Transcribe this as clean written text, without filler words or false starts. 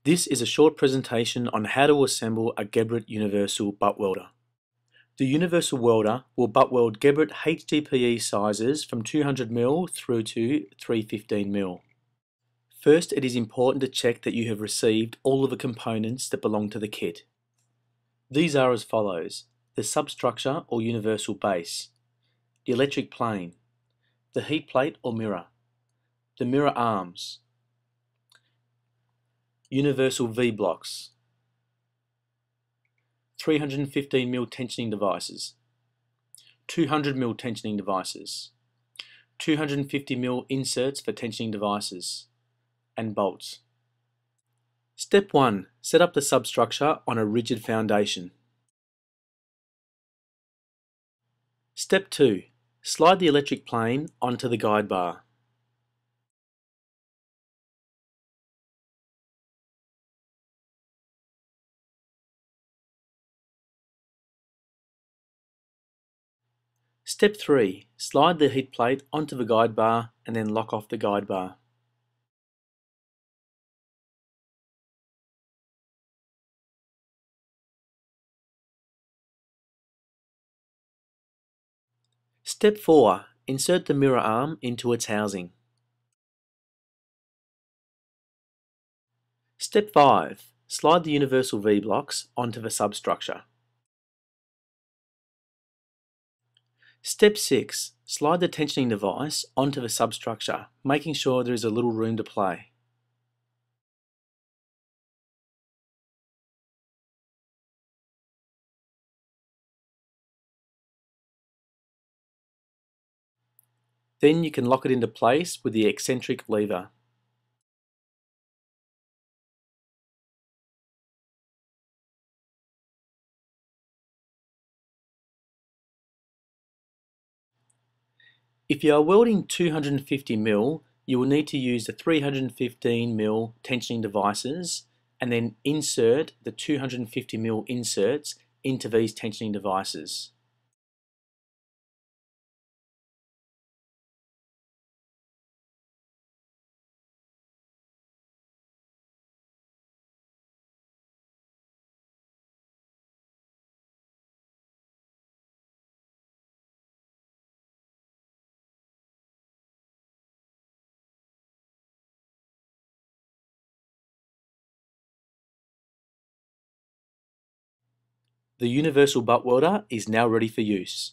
This is a short presentation on how to assemble a Geberit universal butt welder. The universal welder will butt weld Geberit HDPE sizes from 200mm through to 315mm. First, it is important to check that you have received all of the components that belong to the kit. These are as follows: the substructure or universal base, the electric plane, the heat plate or mirror, the mirror arms, universal V-blocks, 315mm tensioning devices, 200mm tensioning devices, 250mm inserts for tensioning devices, and bolts. Step 1. Set up the substructure on a rigid foundation. Step 2. Slide the electric plane onto the guide bar. Step 3. Slide the heat plate onto the guide bar and then lock off the guide bar. Step 4. Insert the mirror arm into its housing. Step 5. Slide the universal V-blocks onto the substructure. Step 6. Slide the tensioning device onto the substructure, making sure there is a little room to play. Then you can lock it into place with the eccentric lever. If you are welding 250mm, you will need to use the 315mm tensioning devices and then insert the 250mm inserts into these tensioning devices. The universal butt welder is now ready for use.